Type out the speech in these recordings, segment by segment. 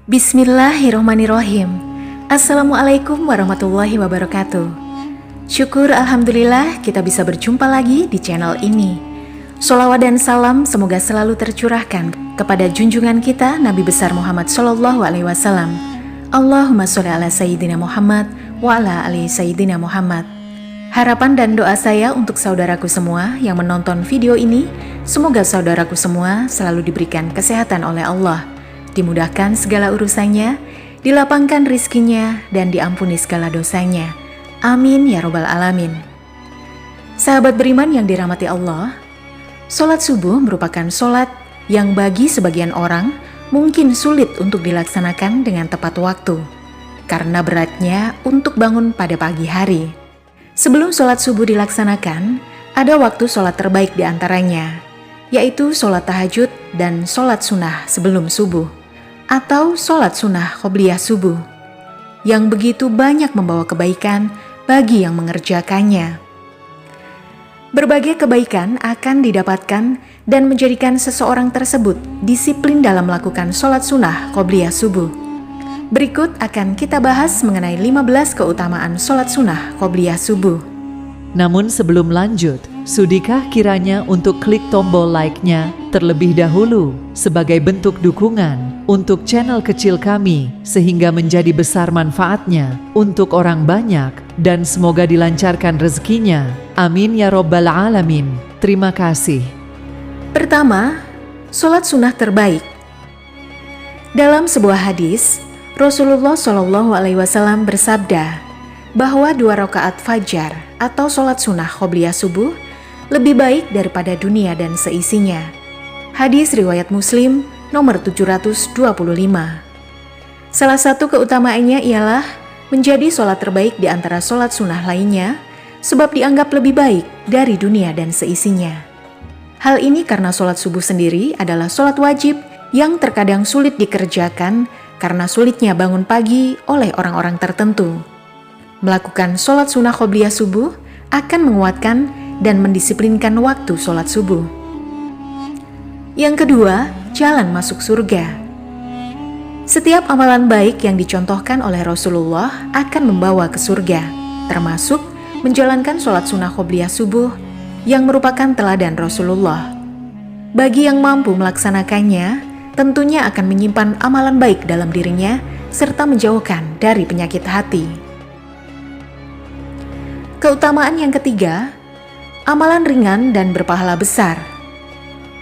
Bismillahirrohmanirrohim. Assalamualaikum warahmatullahi wabarakatuh. Syukur Alhamdulillah kita bisa berjumpa lagi di channel ini. Sholawat dan salam semoga selalu tercurahkan kepada junjungan kita Nabi besar Muhammad SAW. Allahumma sholli ala Sayyidina Muhammad wa ala ali Sayyidina Muhammad. Harapan dan doa saya untuk saudaraku semua yang menonton video ini, semoga saudaraku semua selalu diberikan kesehatan oleh Allah, dimudahkan segala urusannya, dilapangkan rizkinya, dan diampuni segala dosanya. Amin ya robbal alamin. Sahabat beriman yang dirahmati Allah, sholat subuh merupakan sholat yang bagi sebagian orang mungkin sulit untuk dilaksanakan dengan tepat waktu, karena beratnya untuk bangun pada pagi hari. Sebelum sholat subuh dilaksanakan, ada waktu sholat terbaik di antaranya, yaitu sholat tahajud dan sholat sunnah sebelum subuh, atau sholat sunnah qobliyah subuh, yang begitu banyak membawa kebaikan bagi yang mengerjakannya. Berbagai kebaikan akan didapatkan dan menjadikan seseorang tersebut disiplin dalam melakukan sholat sunnah qobliyah subuh. Berikut akan kita bahas mengenai 15 keutamaan sholat sunnah qobliyah subuh. Namun sebelum lanjut, sudikah kiranya untuk klik tombol like-nya terlebih dahulu sebagai bentuk dukungan untuk channel kecil kami sehingga menjadi besar manfaatnya untuk orang banyak dan semoga dilancarkan rezekinya. Amin ya robbal alamin. Terima kasih. Pertama, sholat sunnah terbaik. Dalam sebuah hadis, Rasulullah SAW bersabda bahwa 2 rakaat fajar atau sholat sunnah qobliyah subuh lebih baik daripada dunia dan seisinya. Hadis riwayat Muslim nomor 725. Salah satu keutamaannya ialah menjadi sholat terbaik di antara sholat sunnah lainnya, sebab dianggap lebih baik dari dunia dan seisinya. Hal ini karena sholat subuh sendiri adalah sholat wajib yang terkadang sulit dikerjakan karena sulitnya bangun pagi oleh orang-orang tertentu. Melakukan sholat sunnah qobliyah subuh akan menguatkan dan mendisiplinkan waktu sholat subuh. Yang kedua, jalan masuk surga. Setiap amalan baik yang dicontohkan oleh Rasulullah akan membawa ke surga, termasuk menjalankan sholat sunnah qobliyah subuh yang merupakan teladan Rasulullah. Bagi yang mampu melaksanakannya, tentunya akan menyimpan amalan baik dalam dirinya serta menjauhkan dari penyakit hati. Keutamaan yang ketiga, amalan ringan dan berpahala besar.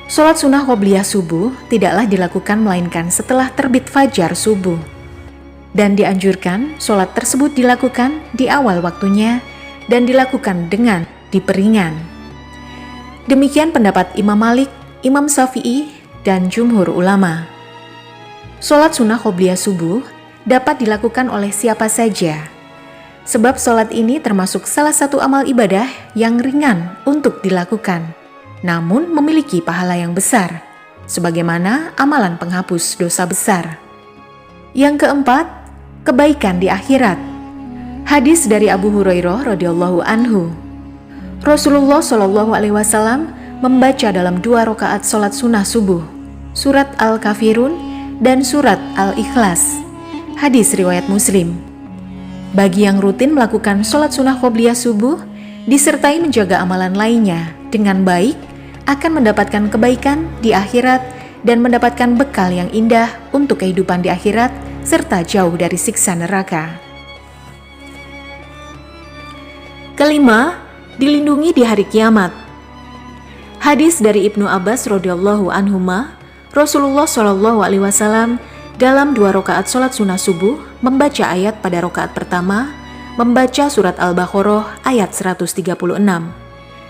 Sholat sunnah qobliyah subuh tidaklah dilakukan melainkan setelah terbit fajar subuh, dan dianjurkan sholat tersebut dilakukan di awal waktunya dan dilakukan dengan diperingan. Demikian pendapat Imam Malik, Imam Syafi'i, dan jumhur ulama. Sholat sunnah qobliyah subuh dapat dilakukan oleh siapa saja, sebab sholat ini termasuk salah satu amal ibadah yang ringan untuk dilakukan, namun memiliki pahala yang besar, sebagaimana amalan penghapus dosa besar. Yang keempat, kebaikan di akhirat. Hadis dari Abu Hurairah radhiyallahu anhu, Rasulullah SAW membaca dalam 2 rakaat sholat sunnah subuh, surat Al-Kafirun dan surat Al-Ikhlas. Hadis riwayat Muslim. Bagi yang rutin melakukan sholat sunnah qobliyah subuh, disertai menjaga amalan lainnya dengan baik, akan mendapatkan kebaikan di akhirat dan mendapatkan bekal yang indah untuk kehidupan di akhirat serta jauh dari siksa neraka. Kelima, dilindungi di hari kiamat. Hadis dari Ibnu Abbas radhiyallahu anhuma, Rasulullah SAW dalam 2 rakaat sholat sunnah subuh membaca ayat pada rakaat pertama, membaca surat Al-Baqarah ayat 136,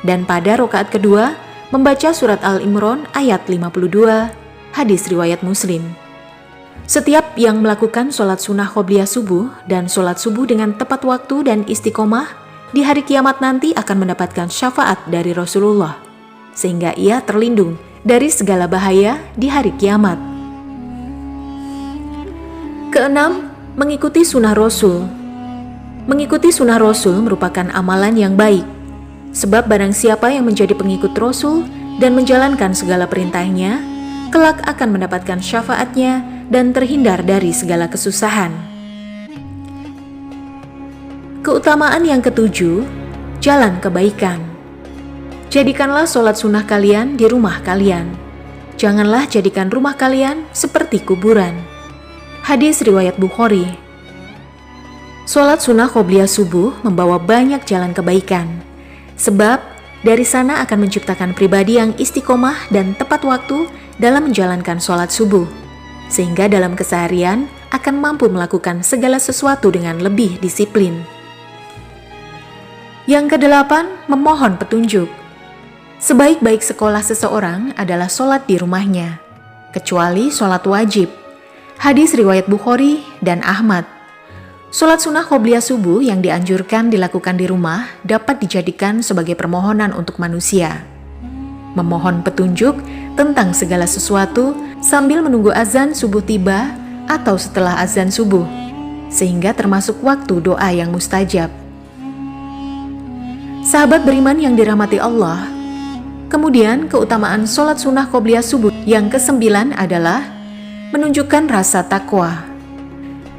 dan pada rakaat kedua membaca surat Al-Imran ayat 52. Hadis riwayat Muslim. Setiap yang melakukan sholat sunnah qobliyah subuh dan sholat subuh dengan tepat waktu dan istiqomah di hari kiamat nanti akan mendapatkan syafaat dari Rasulullah, sehingga ia terlindung dari segala bahaya di hari kiamat. Keenam, mengikuti sunnah Rasul. Mengikuti sunnah Rasul merupakan amalan yang baik, sebab barang siapa yang menjadi pengikut Rasul dan menjalankan segala perintahnya, kelak akan mendapatkan syafaatnya dan terhindar dari segala kesusahan. Keutamaan yang ketujuh, jalan kebaikan. Jadikanlah sholat sunnah kalian di rumah kalian. Janganlah jadikan rumah kalian seperti kuburan. Hadis riwayat Bukhari. Sholat sunnah qobliyah subuh membawa banyak jalan kebaikan. Sebab dari sana akan menciptakan pribadi yang istiqomah dan tepat waktu dalam menjalankan sholat subuh. Sehingga dalam keseharian akan mampu melakukan segala sesuatu dengan lebih disiplin. Yang kedelapan, memohon petunjuk. Sebaik-baik sekolah seseorang adalah sholat di rumahnya, kecuali sholat wajib. Hadis riwayat Bukhari dan Ahmad. Sholat sunnah qobliyah subuh yang dianjurkan dilakukan di rumah dapat dijadikan sebagai permohonan untuk manusia. Memohon petunjuk tentang segala sesuatu sambil menunggu azan subuh tiba atau setelah azan subuh, sehingga termasuk waktu doa yang mustajab. Sahabat beriman yang dirahmati Allah, kemudian keutamaan sholat sunnah qobliyah subuh yang ke-9 adalah menunjukkan rasa takwa.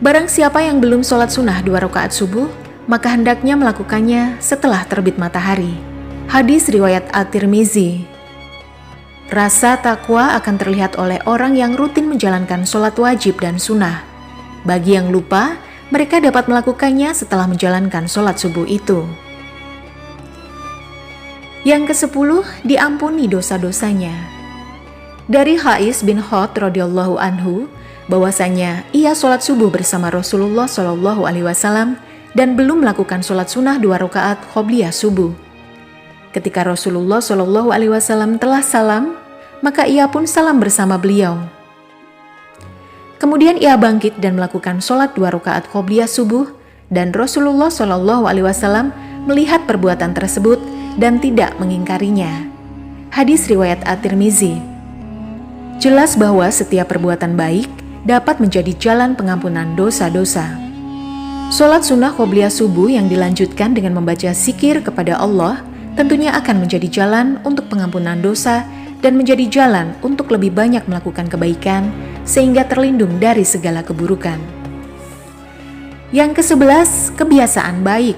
Barang siapa yang belum sholat sunnah 2 rakaat subuh, maka hendaknya melakukannya setelah terbit matahari. Hadis riwayat At-Tirmizi. Rasa takwa akan terlihat oleh orang yang rutin menjalankan sholat wajib dan sunnah. Bagi yang lupa, mereka dapat melakukannya setelah menjalankan sholat subuh itu. Yang ke-10, diampuni dosa-dosanya. Dari Hais bin Hod radhiyallahu anhu, bahwasanya ia sholat subuh bersama Rasulullah Shallallahu Alaihi Wasallam dan belum melakukan sholat sunnah 2 rakaat qobliyah subuh. Ketika Rasulullah Shallallahu Alaihi Wasallam telah salam, maka ia pun salam bersama beliau. Kemudian ia bangkit dan melakukan sholat 2 rakaat qobliyah subuh, dan Rasulullah Shallallahu Alaihi Wasallam melihat perbuatan tersebut dan tidak mengingkarinya. Hadis riwayat At-Tirmizi. Jelas bahwa setiap perbuatan baik dapat menjadi jalan pengampunan dosa-dosa. Sholat sunnah qobliyah subuh yang dilanjutkan dengan membaca zikir kepada Allah tentunya akan menjadi jalan untuk pengampunan dosa dan menjadi jalan untuk lebih banyak melakukan kebaikan sehingga terlindung dari segala keburukan. Yang ke-11, kebiasaan baik.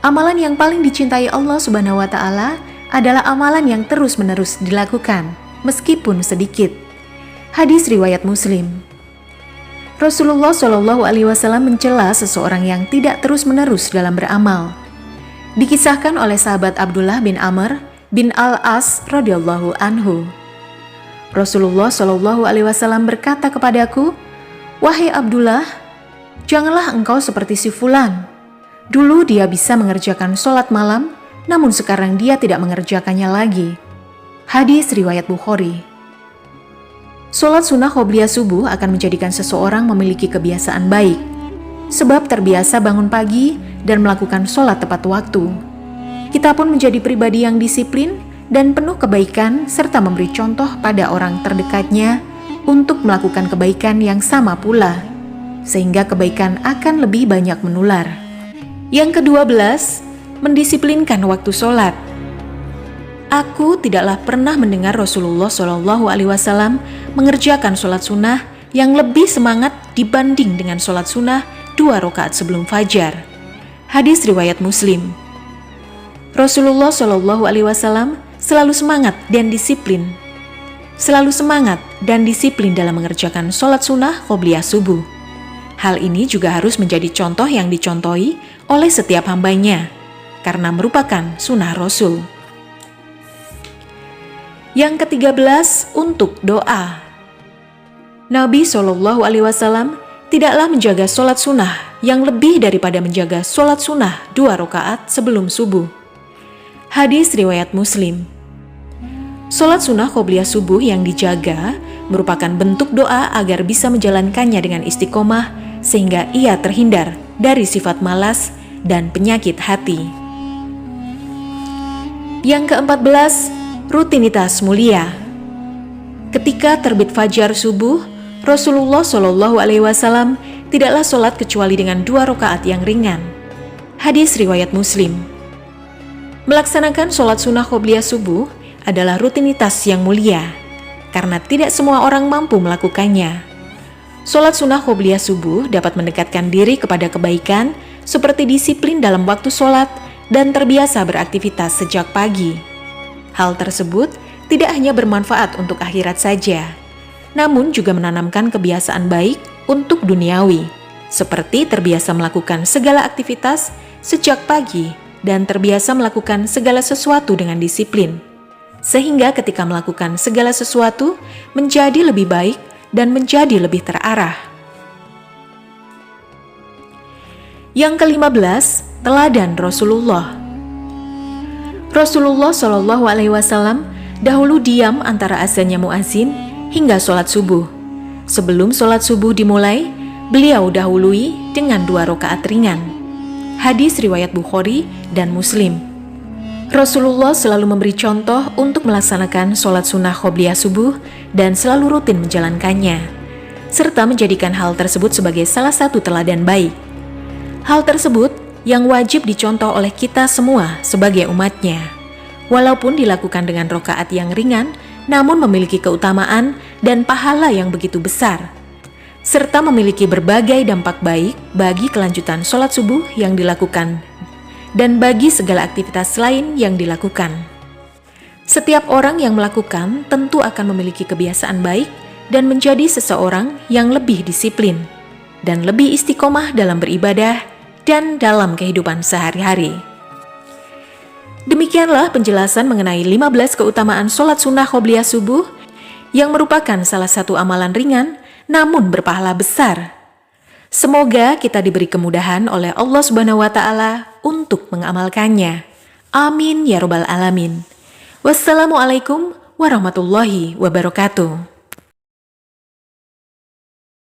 Amalan yang paling dicintai Allah Subhanahu wa Ta'ala adalah amalan yang terus-menerus dilakukan, meskipun sedikit. Hadis riwayat Muslim. Rasulullah Shallallahu Alaihi Wasallam mencela seseorang yang tidak terus-menerus dalam beramal. Dikisahkan oleh sahabat Abdullah bin Amr bin Al-As radhiyallahu anhu. Rasulullah Shallallahu Alaihi Wasallam berkata kepadaku, "Wahai Abdullah, janganlah engkau seperti si fulan. Dulu dia bisa mengerjakan sholat malam, namun sekarang dia tidak mengerjakannya lagi." Hadis riwayat Bukhari. Sholat sunnah qobliyah subuh akan menjadikan seseorang memiliki kebiasaan baik, sebab terbiasa bangun pagi dan melakukan sholat tepat waktu. Kita pun menjadi pribadi yang disiplin dan penuh kebaikan serta memberi contoh pada orang terdekatnya untuk melakukan kebaikan yang sama pula, sehingga kebaikan akan lebih banyak menular. Yang ke-12, mendisiplinkan waktu sholat. Aku tidaklah pernah mendengar Rasulullah Shallallahu Alaihi Wasallam mengerjakan sholat sunnah yang lebih semangat dibanding dengan sholat sunnah 2 rakaat sebelum fajar. Hadis riwayat Muslim. Rasulullah Shallallahu Alaihi Wasallam selalu semangat dan disiplin. Selalu semangat dan disiplin dalam mengerjakan sholat sunnah qobliyah subuh. Hal ini juga harus menjadi contoh yang dicontohi oleh setiap hambanya, karena merupakan sunnah Rasul. Yang ke-13, untuk doa. Nabi Shallallahu Alaihi Wasallam tidaklah menjaga sholat sunnah yang lebih daripada menjaga sholat sunnah 2 rakaat sebelum subuh. Hadis riwayat Muslim. Sholat sunnah qobliyah subuh yang dijaga merupakan bentuk doa agar bisa menjalankannya dengan istiqomah sehingga ia terhindar dari sifat malas dan penyakit hati. Yang ke-14, rutinitas mulia. Ketika terbit fajar subuh, Rasulullah Shallallahu Alaihi Wasallam tidaklah sholat kecuali dengan 2 rakaat yang ringan. Hadis riwayat Muslim. Melaksanakan sholat sunnah qobliyah subuh adalah rutinitas yang mulia, karena tidak semua orang mampu melakukannya. Sholat sunnah qobliyah subuh dapat mendekatkan diri kepada kebaikan seperti disiplin dalam waktu sholat dan terbiasa beraktivitas sejak pagi. Hal tersebut tidak hanya bermanfaat untuk akhirat saja, namun juga menanamkan kebiasaan baik untuk duniawi, seperti terbiasa melakukan segala aktivitas sejak pagi dan terbiasa melakukan segala sesuatu dengan disiplin, sehingga ketika melakukan segala sesuatu menjadi lebih baik dan menjadi lebih terarah. Yang ke-15, teladan Rasulullah. Rasulullah Shallallahu Alaihi Wasallam dahulu diam antara azannya muazin hingga sholat subuh. Sebelum sholat subuh dimulai, beliau dahului dengan 2 rakaat ringan. Hadis riwayat Bukhari dan Muslim. Rasulullah selalu memberi contoh untuk melaksanakan sholat sunnah qobliyah subuh dan selalu rutin menjalankannya, serta menjadikan hal tersebut sebagai salah satu teladan baik. Hal tersebut yang wajib dicontoh oleh kita semua sebagai umatnya, walaupun dilakukan dengan rakaat yang ringan, namun memiliki keutamaan dan pahala yang begitu besar, serta memiliki berbagai dampak baik bagi kelanjutan sholat subuh yang dilakukan dan bagi segala aktivitas lain yang dilakukan. Setiap orang yang melakukan tentu akan memiliki kebiasaan baik dan menjadi seseorang yang lebih disiplin dan lebih istiqomah dalam beribadah dan dalam kehidupan sehari-hari. Demikianlah penjelasan mengenai 15 keutamaan sholat sunnah qobliyah subuh yang merupakan salah satu amalan ringan namun berpahala besar. Semoga kita diberi kemudahan oleh Allah Subhanahu wa Ta'ala untuk mengamalkannya. Amin ya Rabbal 'Alamin. Wassalamualaikum warahmatullahi wabarakatuh.